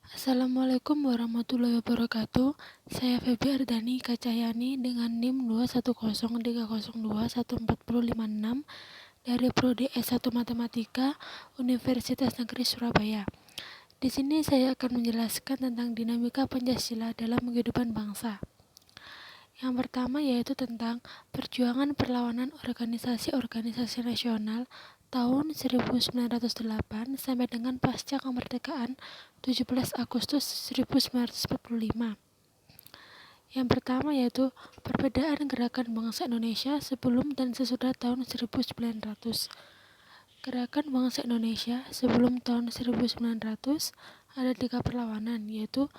Assalamualaikum warahmatullahi wabarakatuh. Saya Feby Ardani Kacahyani dengan NIM 21030214056 dari Prodi S1 Matematika Universitas Negeri Surabaya. Di sini saya akan menjelaskan tentang dinamika Pancasila dalam kehidupan bangsa. Yang pertama yaitu tentang perjuangan perlawanan organisasi-organisasi nasional tahun 1908 sampai dengan pasca kemerdekaan 17 Agustus 1945. Yang pertama yaitu perbedaan gerakan bangsa Indonesia sebelum dan sesudah tahun 1900. Gerakan bangsa Indonesia sebelum tahun 1900 ada 3 perlawanan, yaitu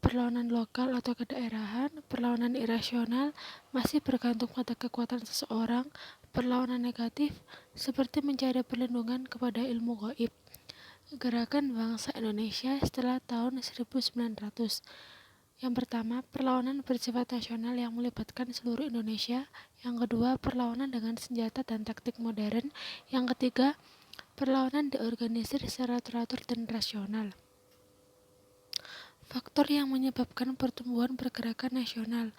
perlawanan lokal atau kedaerahan, perlawanan irasional, masih bergantung pada kekuatan seseorang, perlawanan negatif, seperti mencari perlindungan kepada ilmu gaib. Gerakan bangsa Indonesia setelah tahun 1900. Yang pertama, perlawanan bersifat nasional yang melibatkan seluruh Indonesia. Yang kedua, perlawanan dengan senjata dan taktik modern. Yang ketiga, perlawanan diorganisir secara teratur dan rasional. Faktor yang menyebabkan pertumbuhan pergerakan nasional.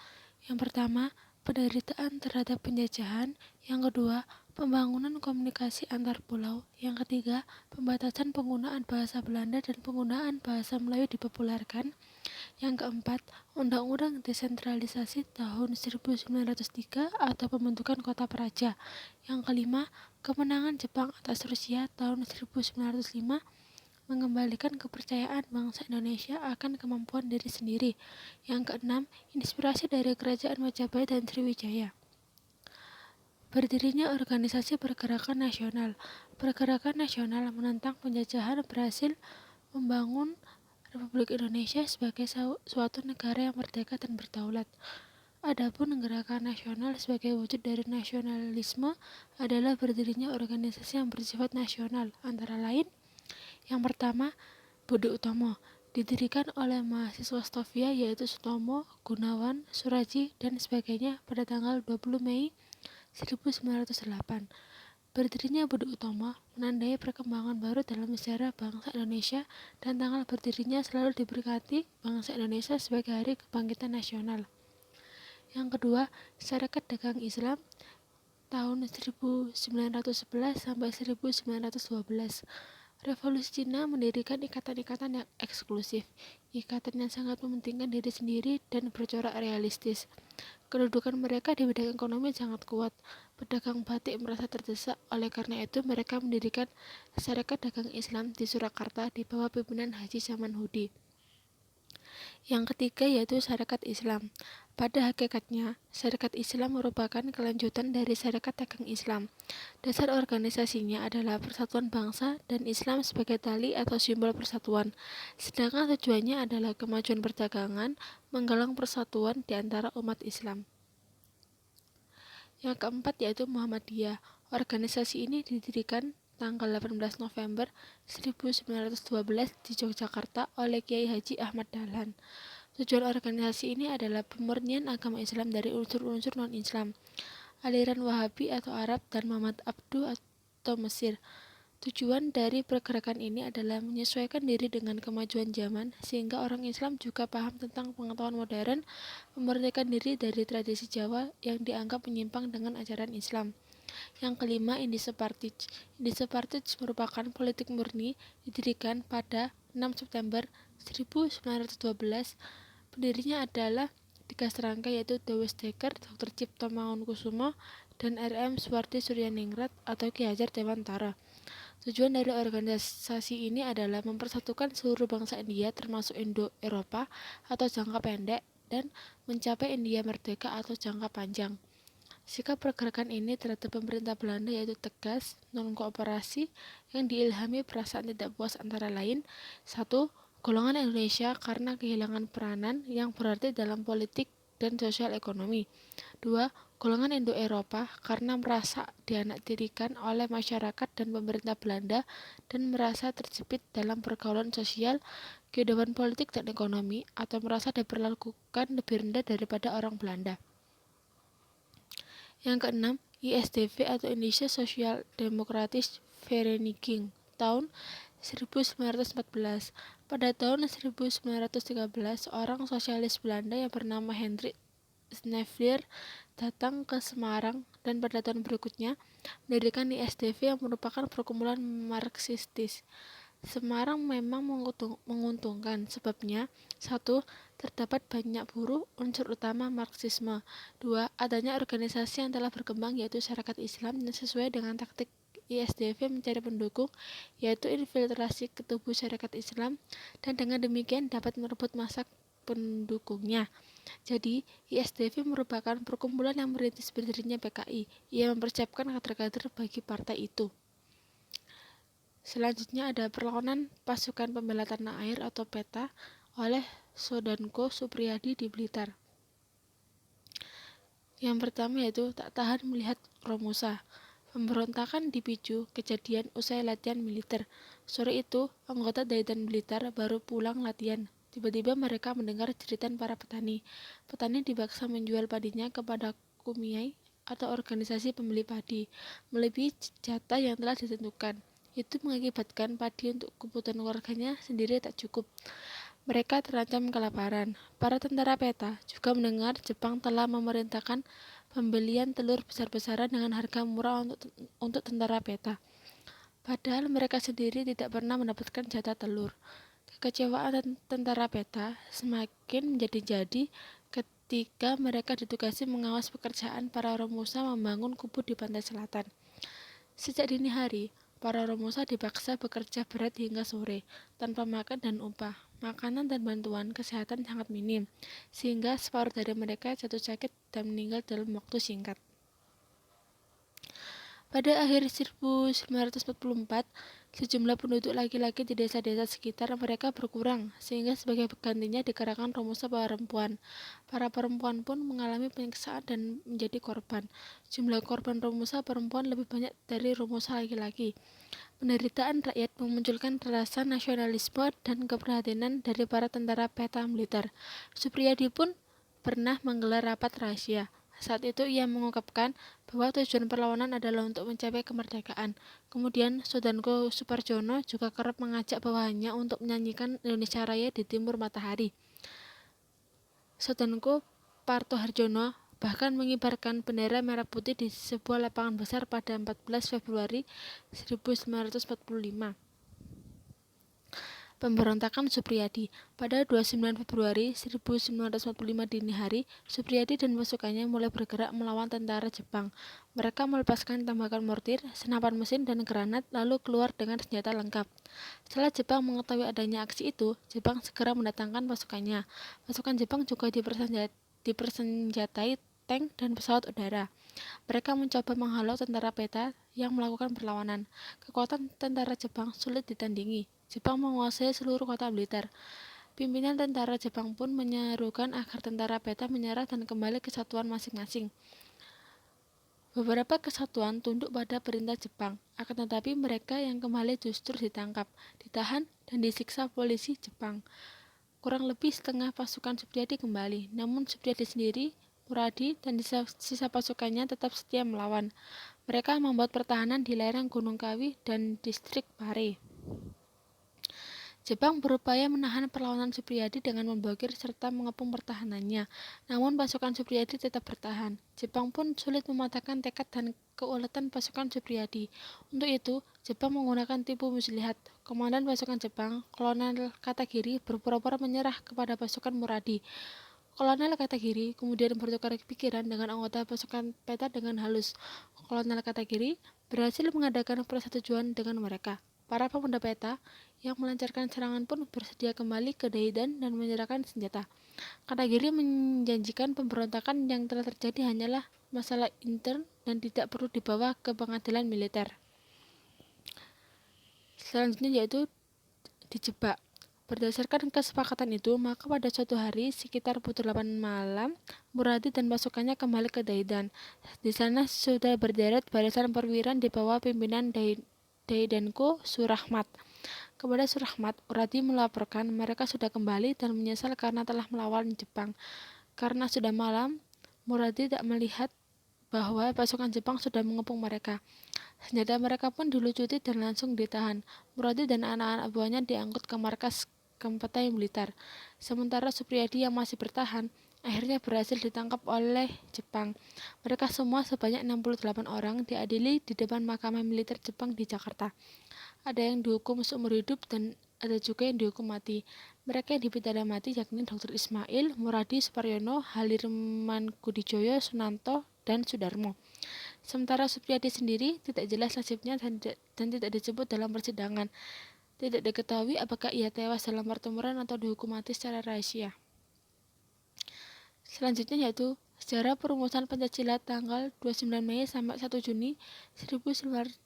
Yang pertama, penderitaan terhadap penjajahan. Yang kedua, pembangunan komunikasi antar pulau. Yang ketiga, pembatasan penggunaan bahasa Belanda dan penggunaan bahasa Melayu dipopulerkan. Yang keempat, Undang-Undang Desentralisasi tahun 1903 atau pembentukan kota praja. Yang kelima, kemenangan Jepang atas Rusia tahun 1905 mengembalikan kepercayaan bangsa Indonesia akan kemampuan diri sendiri. Yang keenam, inspirasi dari Kerajaan Majapahit dan Sriwijaya. Berdirinya organisasi pergerakan nasional. Pergerakan nasional menentang penjajahan berhasil membangun Republik Indonesia sebagai suatu negara yang merdeka dan berdaulat. Adapun gerakan nasional sebagai wujud dari nasionalisme adalah berdirinya organisasi yang bersifat nasional, antara lain yang pertama, Budi Utomo, didirikan oleh mahasiswa Stovia yaitu Sutomo, Gunawan, Suraji, dan sebagainya pada tanggal 20 Mei 1908. Berdirinya Budi Utomo menandai perkembangan baru dalam sejarah bangsa Indonesia dan tanggal berdirinya selalu diperingati bangsa Indonesia sebagai Hari Kebangkitan Nasional. Yang kedua, Syarikat Dagang Islam tahun 1911 sampai 1912. Revolusi Cina mendirikan ikatan-ikatan yang eksklusif, ikatan yang sangat mementingkan diri sendiri dan bercorak realistis. Kedudukan mereka di bidang ekonomi sangat kuat. Pedagang batik merasa terdesak, oleh karena itu mereka mendirikan Syarikat Dagang Islam di Surakarta di bawah pimpinan Haji Saman Hudi. Yang ketiga yaitu Syarikat Islam. Pada hakikatnya, Syarikat Islam merupakan kelanjutan dari Syarikat Dagang Islam. Dasar organisasinya adalah persatuan bangsa dan Islam sebagai tali atau simbol persatuan. Sedangkan tujuannya adalah kemajuan perdagangan, menggalang persatuan di antara umat Islam. Yang keempat yaitu Muhammadiyah. Organisasi ini didirikan tanggal 18 November 1912 di Yogyakarta oleh Kiai Haji Ahmad Dahlan. Tujuan organisasi ini adalah pemurnian agama Islam dari unsur-unsur non-Islam, aliran Wahabi atau Arab, dan Muhammad Abduh atau Mesir. Tujuan dari pergerakan ini adalah menyesuaikan diri dengan kemajuan zaman, sehingga orang Islam juga paham tentang pengetahuan modern, memerdekakan diri dari tradisi Jawa yang dianggap menyimpang dengan ajaran Islam. Yang kelima, Indische-Partij. Indische-Partij merupakan politik murni, didirikan pada 6 September 1912. Pendirinya adalah 3 serangga yaitu Dewes Dekker, Dr. Cipto Mangunkusumo, dan R.M. Suwardi Suryaningrat atau Ki Hajar Dewantara. Tujuan dari organisasi ini adalah mempersatukan seluruh bangsa India termasuk Indo-Eropa atau jangka pendek dan mencapai India merdeka atau jangka panjang. Sikap pergerakan ini terhadap pemerintah Belanda yaitu tegas, non-kooperasi, yang diilhami perasaan tidak puas antara lain. 1. Golongan Indonesia karena kehilangan peranan yang berarti dalam politik dan sosial ekonomi. 2. Golongan Indo-Eropa karena merasa dianaktirikan oleh masyarakat dan pemerintah Belanda dan merasa terjepit dalam pergaulan sosial, kehidupan politik dan ekonomi, atau merasa diperlakukan lebih rendah daripada orang Belanda. Yang keenam, ISDV atau Indonesia Social Democratic Vereniging tahun 1914. Pada tahun 1913, seorang sosialis Belanda yang bernama Hendrik Snijder datang ke Semarang dan pada tahun berikutnya mendirikan ISDV yang merupakan perkumpulan Marxistis. Semarang memang menguntungkan, sebabnya: 1. Terdapat banyak buruh, unsur utama Marxisme. 2. Adanya organisasi yang telah berkembang, yaitu Syarikat Islam, yang sesuai dengan taktik ISDV mencari pendukung, yaitu infiltrasi ke tubuh Syarikat Islam, dan dengan demikian dapat merebut massa pendukungnya. Jadi, ISDV merupakan perkumpulan yang merintis berdirinya PKI. Ia mempersiapkan kader-kader bagi partai itu. Selanjutnya ada perlawanan pasukan pembela tanah air atau PETA oleh Soedanko Suprijadi di Blitar. Yang pertama yaitu tak tahan melihat Romusa. Pemberontakan dipicu kejadian usai latihan militer. Sore itu, anggota Daidan Blitar baru pulang latihan. Tiba-tiba mereka mendengar jeritan para petani. Petani dipaksa menjual padinya kepada Kumiai atau organisasi pembeli padi, melebihi jatah yang telah ditentukan. Itu mengakibatkan padi untuk kebutuhan keluarganya sendiri tak cukup. Mereka terancam kelaparan. Para tentara PETA juga mendengar Jepang telah memerintahkan pembelian telur besar-besaran dengan harga murah untuk tentara PETA. Padahal mereka sendiri tidak pernah mendapatkan jatah telur. Kekecewaan tentara PETA semakin menjadi-jadi ketika mereka ditugasi mengawas pekerjaan para Romusa membangun kubu di pantai selatan. Sejak dini hari, para Romusa dipaksa bekerja berat hingga sore, tanpa makan dan upah. Makanan dan bantuan kesehatan sangat minim, sehingga separuh dari mereka jatuh sakit dan meninggal dalam waktu singkat. Pada akhir 1944, sejumlah penduduk laki-laki di desa-desa sekitar mereka berkurang, sehingga sebagai penggantinya dikerahkan Romusa perempuan. Para perempuan pun mengalami penyiksaan dan menjadi korban. Jumlah korban Romusa perempuan lebih banyak dari Romusa laki-laki. Penderitaan rakyat memunculkan rasa nasionalisme dan keprihatinan dari para tentara PETA militer. Suprijadi pun pernah menggelar rapat rahasia. Saat itu ia mengungkapkan bahwa tujuan perlawanan adalah untuk mencapai kemerdekaan. Kemudian Soedanko Supardjono juga kerap mengajak bawahannya untuk menyanyikan Indonesia Raya di timur matahari. Soedanko Partoharjono bahkan mengibarkan bendera merah putih di sebuah lapangan besar pada 14 Februari 1945. Pemberontakan Suprijadi. Pada 29 Februari 1945 dini hari, Suprijadi dan pasukannya mulai bergerak melawan tentara Jepang. Mereka melepaskan tembakan mortir, senapan mesin, dan granat, lalu keluar dengan senjata lengkap. Setelah Jepang mengetahui adanya aksi itu, Jepang segera mendatangkan pasukannya. Pasukan Jepang juga dipersenjatai tank dan pesawat udara. Mereka mencoba menghalau tentara PETA yang melakukan perlawanan. Kekuatan tentara Jepang sulit ditandingi. Jepang menguasai seluruh kota Blitar. Pimpinan tentara Jepang pun menyerukan agar tentara PETA menyerah dan kembali ke satuan masing-masing. Beberapa kesatuan tunduk pada perintah Jepang, akan tetapi mereka yang kembali justru ditangkap, ditahan, dan disiksa polisi Jepang. Kurang lebih setengah pasukan Suprijadi kembali, namun Suprijadi sendiri, Muradi, dan sisa pasukannya tetap setia melawan. Mereka membuat pertahanan di lereng Gunung Kawi dan distrik Pare. Jepang berupaya menahan perlawanan Suprijadi dengan memblokir serta mengepung pertahanannya, namun pasukan Suprijadi tetap bertahan. Jepang pun sulit mematahkan tekad dan keuletan pasukan Suprijadi. Untuk itu, Jepang menggunakan tipu muslihat. Komandan pasukan Jepang, Kolonel Katagiri, berpura-pura menyerah kepada pasukan Muradi. Kolonel Katagiri kemudian bertukar pikiran dengan anggota pasukan PETA dengan halus. Kolonel Katagiri berhasil mengadakan persetujuan dengan mereka. Para pemuda PETA yang melancarkan serangan pun bersedia kembali ke Daidan dan menyerahkan senjata. Katagiri menjanjikan pemberontakan yang telah terjadi hanyalah masalah intern dan tidak perlu dibawa ke pengadilan militer. Selanjutnya yaitu dijebak. Berdasarkan kesepakatan itu, maka pada suatu hari sekitar pukul 8 malam, Muradi dan pasukannya kembali ke Daidan. Di sana sudah berderet barisan perwira di bawah pimpinan Daidanko Surahmat. Kepada Surahmat, Muradi melaporkan mereka sudah kembali dan menyesal karena telah melawan Jepang. Karena sudah malam, Muradi tak melihat bahwa pasukan Jepang sudah mengepung mereka. Senjata mereka pun dilucuti dan langsung ditahan. Muradi dan anak-anak buahnya diangkut ke markas Partai Militer. Sementara Supriyadi yang masih bertahan akhirnya berhasil ditangkap oleh Jepang. Mereka semua sebanyak 68 orang diadili di depan Mahkamah Militer Jepang di Jakarta. Ada yang dihukum seumur hidup dan ada juga yang dihukum mati. Mereka yang dipidana mati yakni Dr. Ismail, Muradi Suparyono, Halirman Kudijoyo, Sunanto, dan Sudarmo. Sementara Supriyadi sendiri tidak jelas nasibnya dan tidak disebut dalam persidangan. Tidak diketahui apakah ia tewas dalam pertempuran atau dihukum mati secara rahasia. Selanjutnya yaitu sejarah perumusan Pancasila tanggal 29 Mei sampai 1 Juni 1945.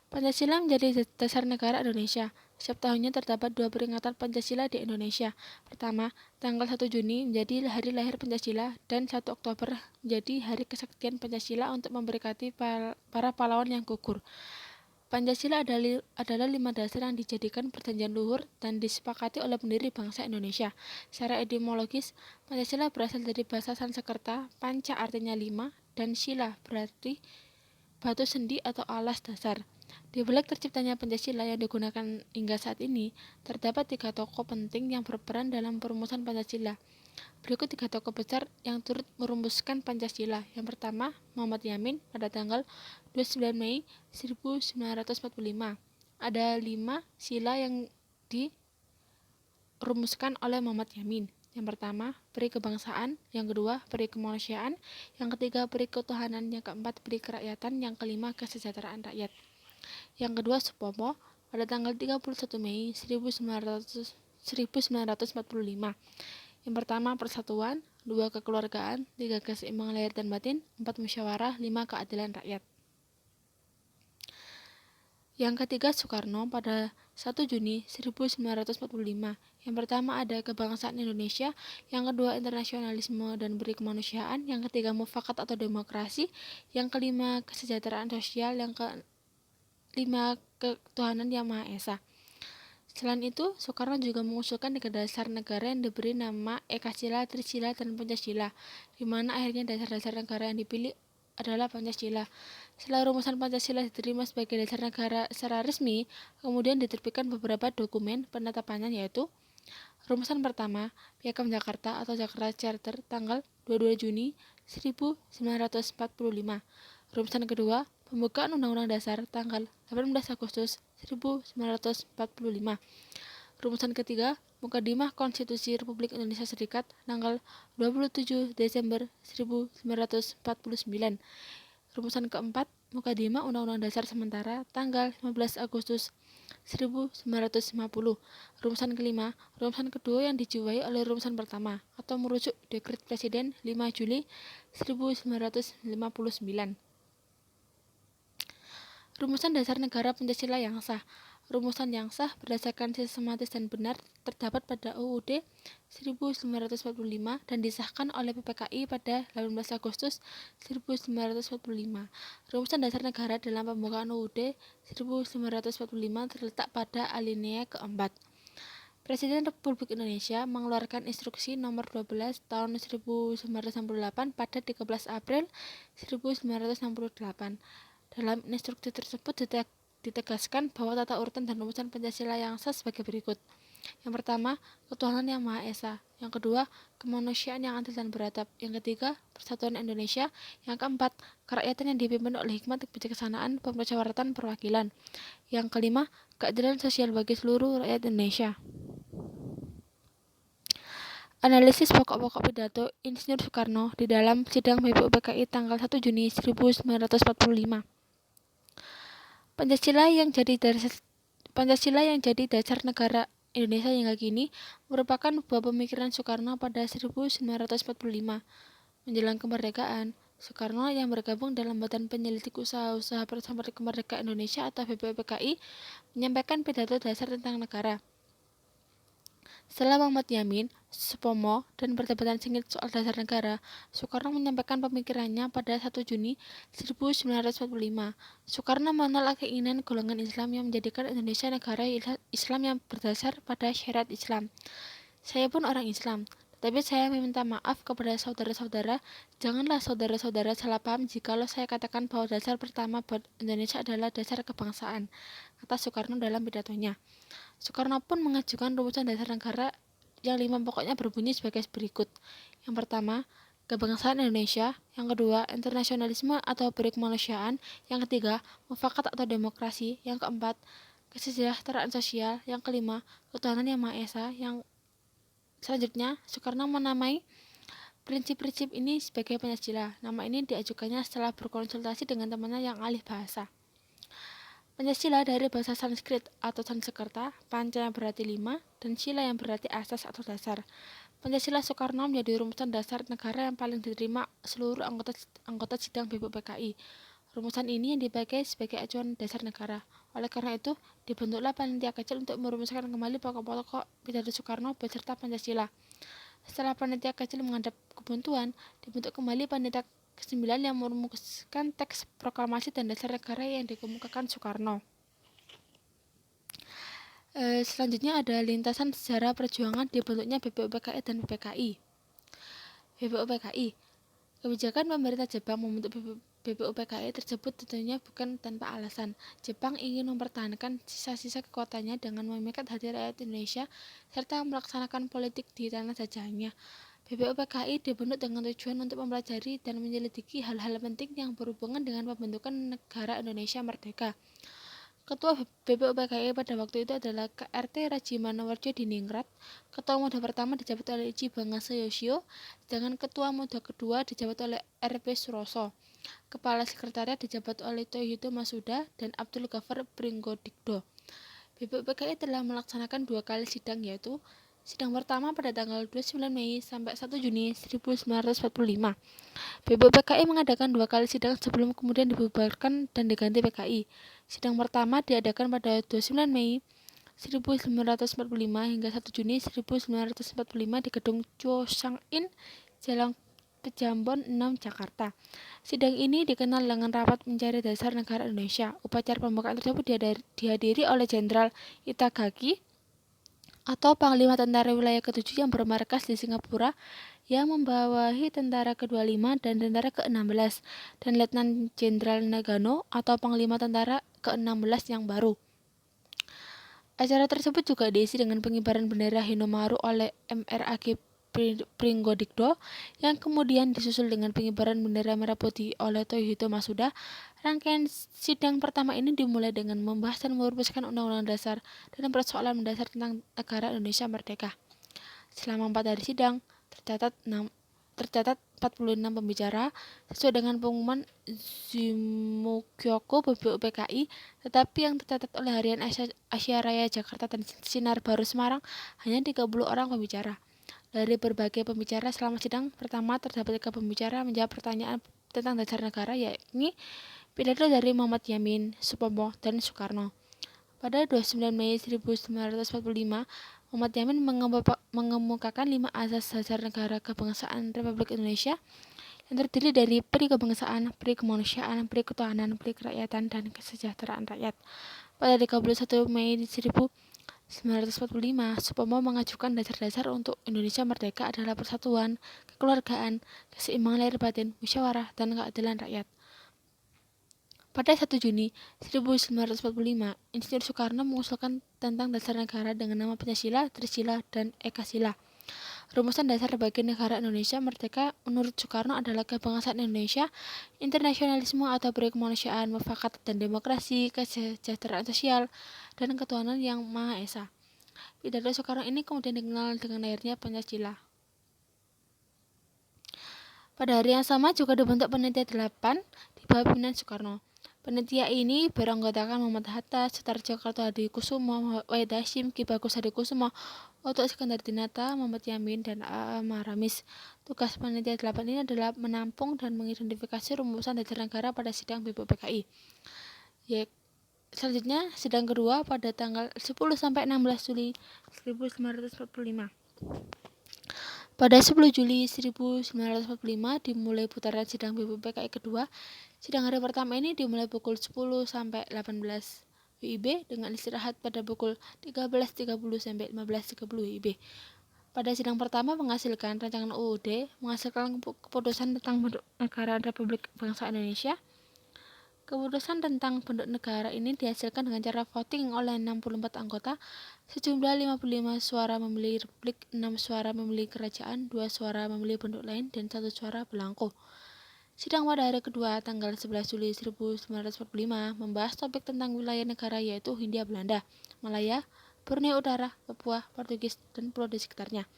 Pancasila menjadi dasar negara Indonesia. Setiap tahunnya terdapat 2 peringatan Pancasila di Indonesia. Pertama, tanggal 1 Juni menjadi hari lahir Pancasila dan 1 Oktober menjadi hari kesaktian Pancasila untuk memberkati para pahlawan yang gugur. Pancasila adalah 5 dasar yang dijadikan perjanjian luhur dan disepakati oleh pendiri bangsa Indonesia. Secara etimologis, Pancasila berasal dari bahasa Sanskerta, panca artinya 5, dan sila berarti batu sendi atau alas dasar. Di balik terciptanya Pancasila yang digunakan hingga saat ini, terdapat 3 tokoh penting yang berperan dalam perumusan Pancasila. Berikut 3 tokoh besar yang turut merumuskan Pancasila. Yang pertama, Muhammad Yamin pada tanggal 29 Mei 1945. Ada 5 sila yang dirumuskan oleh Muhammad Yamin. Yang pertama, peri kebangsaan. Yang kedua, peri kemanusiaan. Yang ketiga, peri ketuhanan. Yang keempat, peri kerakyatan. Yang kelima, kesejahteraan rakyat. Yang kedua, Supomo pada tanggal 31 Mei 1945. Yang pertama, persatuan. 2, kekeluargaan. 3, keseimbangan lahir dan batin. 4, musyawarah. 5, keadilan rakyat. Yang ketiga, Soekarno pada 1 Juni 1945. Yang pertama ada kebangsaan Indonesia, yang kedua internasionalisme dan peri kemanusiaan, yang ketiga mufakat atau demokrasi, yang kelima kesejahteraan sosial, yang kelima ketuhanan yang Maha Esa. Selain itu, Soekarno juga mengusulkan 3 dasar negara yang diberi nama Ekasila, Trisila, dan Pancasila, di mana akhirnya dasar-dasar negara yang dipilih adalah Pancasila. Setelah rumusan Pancasila diterima sebagai dasar negara secara resmi, kemudian diterbitkan beberapa dokumen penetapannya yaitu rumusan pertama, Piagam Jakarta atau Jakarta Charter tanggal 22 Juni 1945. Rumusan kedua, Pembukaan Undang-Undang Dasar tanggal 18 Agustus 1945. Rumusan ketiga, Mukadimah Konstitusi Republik Indonesia Serikat tanggal 27 Desember 1949. Rumusan keempat, Mukadimah Undang-Undang Dasar Sementara tanggal 15 Agustus 1950. Rumusan kelima, rumusan kedua yang dijiwai oleh rumusan pertama atau merujuk Dekret Presiden 5 Juli 1959. Rumusan dasar negara Pancasila yang sah. Rumusan yang sah berdasarkan sistematis dan benar terdapat pada UUD 1945 dan disahkan oleh PPKI pada 18 Agustus 1945. Rumusan dasar negara dalam pembukaan UUD 1945 terletak pada alinea keempat. Presiden Republik Indonesia mengeluarkan Instruksi Nomor 12 Tahun 1968 pada 13 April 1968. Dalam instruksi tersebut ditegaskan bahwa tata urutan dan rumusan Pancasila yang sah sebagai berikut. Yang pertama, ketuhanan yang Maha Esa. Yang kedua, kemanusiaan yang adil dan beradab. Yang ketiga, persatuan Indonesia. Yang keempat, kerakyatan yang dipimpin oleh hikmat kebijaksanaan pemusyawaratan perwakilan. Yang kelima, keadilan sosial bagi seluruh rakyat Indonesia. Analisis pokok-pokok pidato Insinyur Soekarno di dalam sidang BPUPKI tanggal 1 Juni 1945. Pancasila yang jadi dasar negara Indonesia hingga kini merupakan buah pemikiran Soekarno pada 1945. Menjelang kemerdekaan, Soekarno yang bergabung dalam Badan Penyelidik Usaha-Usaha Bersama Kemerdekaan Indonesia atau BPUPKI menyampaikan pidato dasar tentang negara. Setelah Muhammad Yamin, Supomo, dan perdebatan sengit soal dasar negara, Soekarno menyampaikan pemikirannya pada 1 Juni 1945. Soekarno menolak keinginan golongan Islam yang menjadikan Indonesia negara Islam yang berdasar pada syariat Islam. Saya pun orang Islam, Tapi saya meminta maaf kepada saudara-saudara, janganlah saudara-saudara salah paham jikalau saya katakan bahwa dasar pertama buat Indonesia adalah dasar kebangsaan, kata Soekarno dalam pidatonya. Soekarno pun mengajukan rumusan dasar negara yang 5 pokoknya berbunyi sebagai berikut. Yang pertama, kebangsaan Indonesia. Yang kedua, internasionalisme atau berkemanusiaan. Yang ketiga, mufakat atau demokrasi. Yang keempat, kesejahteraan sosial. Yang kelima, ketuhanan yang Maha Esa. Yang selanjutnya, Soekarno menamai prinsip-prinsip ini sebagai Pancasila. Nama ini diajukannya setelah berkonsultasi dengan temannya yang ahli bahasa. Pancasila dari bahasa Sanskrit atau Sanskerta, panca yang berarti 5, dan sila yang berarti asas atau dasar. Pancasila Soekarno menjadi rumusan dasar negara yang paling diterima seluruh anggota sidang BPUPKI. Rumusan ini yang dipakai sebagai acuan dasar negara. Oleh karena itu, dibentuklah panitia kecil untuk merumuskan kembali pokok-pokok pidato Soekarno beserta Pancasila. Setelah panitia kecil menghadap kebuntuan, dibentuk kembali panitia ke-9 yang merumuskan teks proklamasi dan dasar negara yang dikemukakan Soekarno. Selanjutnya ada lintasan sejarah perjuangan dibentuknya BPUPKI dan PPKI. BPUPKI. Kebijakan pemerintah Jepang membentuk BPUPKI tersebut tentunya bukan tanpa alasan. Jepang ingin mempertahankan sisa-sisa kekuatannya dengan memikat hati rakyat Indonesia serta melaksanakan politik di tanah jajahannya. BPUPKI dibentuk dengan tujuan untuk mempelajari dan menyelidiki hal-hal penting yang berhubungan dengan pembentukan negara Indonesia merdeka. Ketua BPUPKI pada waktu itu adalah KRT Rajimanowarjo Diningrat. Ketua Muda pertama dijabat oleh Iji Bangasa Yosio, sedangkan Ketua Muda kedua dijabat oleh RP Suroso. Kepala Sekretariat dijabat oleh Toyohito Masuda dan Abdul Ghaffar Pringgodikdo. BPUPKI telah melaksanakan 2 kali sidang, yaitu sidang pertama pada tanggal 29 Mei sampai 1 Juni 1945. BPUPKI mengadakan 2 kali sidang sebelum kemudian dibubarkan dan diganti PKI. Sidang pertama diadakan pada 29 Mei 1945 hingga 1 Juni 1945 di gedung Chosang-in, Jalan Pejambon 6, Jakarta. Sidang ini dikenal dengan rapat mencari dasar negara Indonesia. Upacara pembukaan tersebut dihadiri oleh Jenderal Itagaki atau Panglima Tentara Wilayah ke-7 yang bermarkas di Singapura, yang membawahi tentara ke-25 dan tentara ke-16, dan Letnan Jenderal Nagano atau Panglima Tentara ke-16 yang baru. Acara tersebut juga diisi dengan pengibaran bendera Hinomaru oleh MRAG Pringgodikdo, yang kemudian disusul dengan pengibaran bendera merah putih oleh Toyohito Masuda. Rangkaian sidang pertama ini dimulai dengan membahas dan merumuskan Undang-Undang Dasar dan persoalan mendasar tentang negara Indonesia merdeka. Selama 4 hari sidang, tercatat 46 pembicara sesuai dengan pengumuman Zumokyoku BPUPKI, tetapi yang tercatat oleh Harian Asia Raya Jakarta dan Sinar Baru Semarang hanya 30 orang pembicara. Dari berbagai pembicara selama sidang pertama, terdapat 3 pembicara menjawab pertanyaan tentang dasar negara, yakni pidato dari Muhammad Yamin, Supomo, dan Soekarno. Pada 29 Mei 1945, Muhammad Yamin mengemukakan 5 asas dasar negara kebangsaan Republik Indonesia yang terdiri dari pri kebangsaan, pri kemanusiaan, pri ketuhanan, pri kerakyatan, dan kesejahteraan rakyat. Pada 31 Mei 1945, Supomo mengajukan dasar-dasar untuk Indonesia merdeka adalah persatuan, kekeluargaan, keseimbangan lahir batin, musyawarah, dan keadilan rakyat. Pada 1 Juni 1945, Insinyur Soekarno mengusulkan tentang dasar negara dengan nama Pancasila, Trisila, dan Ekasila. Rumusan dasar bagi negara Indonesia merdeka menurut Soekarno adalah kebangsaan Indonesia, internasionalisme atau berkemanusiaan, mufakat dan demokrasi, kesejahteraan sosial, dan ketuhanan yang Maha Esa. Pidato Soekarno ini kemudian dikenal dengan lahirnya Pancasila. Pada hari yang sama juga dibentuk Panitia 8 di bawah pimpinan Soekarno. Panitia ini beranggotakan Muhammad Hatta, Sutarjo Kartohadikusumo, Wahid Hasyim, Ki Bagus Hadikusumo, Oto Iskandar Dinata, Muhammad Yamin, dan Maramis. Tugas Panitia 8 ini adalah menampung dan mengidentifikasi rumusan dasar negara pada sidang BPUPKI. Selanjutnya, sidang kedua pada tanggal 10 sampai 16 Juli 1945. Pada 10 Juli 1945 dimulai putaran sidang BPUPKI kedua. Sidang hari pertama ini dimulai pukul 10 sampai 18 WIB dengan istirahat pada pukul 13.30 sampai 15.30 WIB. Pada sidang pertama menghasilkan rancangan UUD, menghasilkan keputusan tentang bentuk negara Republik Bangsa Indonesia. Keputusan tentang bentuk negara ini dihasilkan dengan cara voting oleh 64 anggota, sejumlah 55 suara memilih republik, 6 suara memilih kerajaan, 2 suara memilih bentuk lain, dan 1 suara belangko. Sidang pada hari kedua, tanggal 11 Juli 1945, membahas topik tentang wilayah negara yaitu Hindia Belanda, Malaya, Borneo Utara, Papua, Portugis, dan pulau di sekitarnya.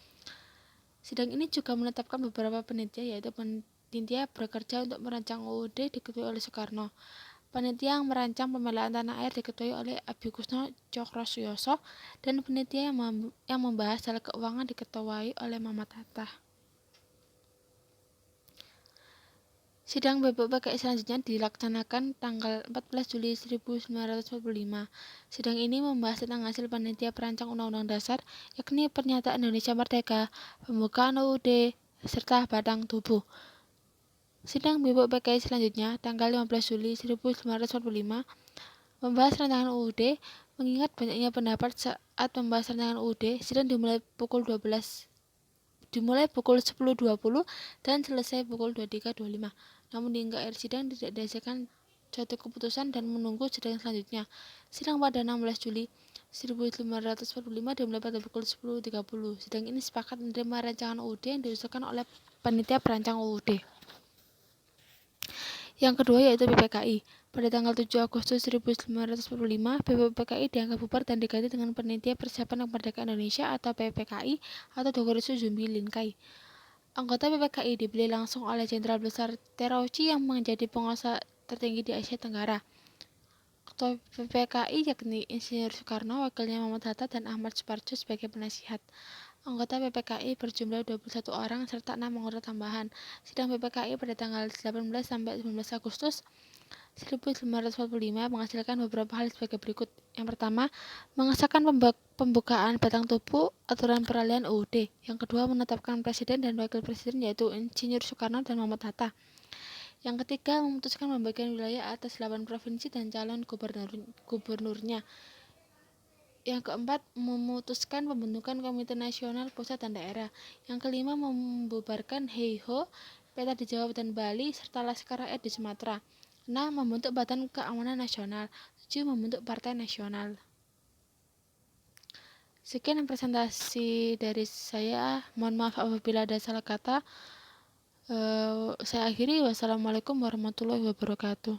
Sidang ini juga menetapkan beberapa panitia, yaitu panitia bekerja untuk merancang UUD diketuai oleh Soekarno, panitia yang merancang pembelaan tanah air diketuai oleh Abikusno Cokrosuyoso, dan panitia yang membahas hal keuangan diketuai oleh Muhammad Hatta. Sidang BPUPKI selanjutnya dilaksanakan tanggal 14 Juli 1945. Sidang ini membahas tentang hasil panitia perancang Undang-Undang Dasar, yakni Pernyataan Indonesia Merdeka, pembukaan UUD, serta batang tubuh. Sidang BPUPKI selanjutnya tanggal 15 Juli 1945 membahas rancangan UUD. Mengingat banyaknya pendapat saat membahas rancangan UUD, sidang dimulai pukul 10.20 dan selesai pukul 23.25. Namun hingga akhir sidang tidak dihasilkan suatu keputusan dan menunggu sidang selanjutnya. Sidang pada 16 Juli 1945 dimulai pada pukul 10.30. Sidang ini sepakat menerima rancangan UUD yang diusulkan oleh panitia perancang UUD. Yang kedua yaitu BPKI. Pada tanggal 7 Agustus 1945, BPUPKI dianggap bubar dan diganti dengan Panitia Persiapan Kemerdekaan Indonesia atau PPKI atau Dogorisu Zumbi Linkai. Anggota PPKI dipilih langsung oleh Jenderal Besar Terauchi yang menjadi penguasa tertinggi di Asia Tenggara. Ketua PPKI yakni Insinyur Soekarno, wakilnya Muhammad Hatta, dan Ahmad Suparjo sebagai penasihat. Anggota PPKI berjumlah 21 orang serta 6 anggota tambahan. Sidang PPKI pada tanggal 18 sampai 19 Agustus 1945 menghasilkan beberapa hal sebagai berikut. Yang pertama, mengesahkan pembukaan batang tubuh aturan peralihan UUD. Yang kedua, menetapkan presiden dan wakil presiden yaitu Insinyur Soekarno dan Muhammad Hatta. Yang ketiga, memutuskan pembagian wilayah atas 8 provinsi dan calon gubernurnya. Yang keempat, memutuskan pembentukan Komite Nasional Pusat dan Daerah. Yang kelima, membubarkan HEIHO, Peta di Jawa dan Bali, serta Laskar Rakyat di Sumatera. 6. Membentuk Badan Keamanan Nasional. 7. Membentuk Partai Nasional. Sekian presentasi dari saya. Mohon maaf apabila ada salah kata. Saya akhiri. Wassalamualaikum warahmatullahi wabarakatuh.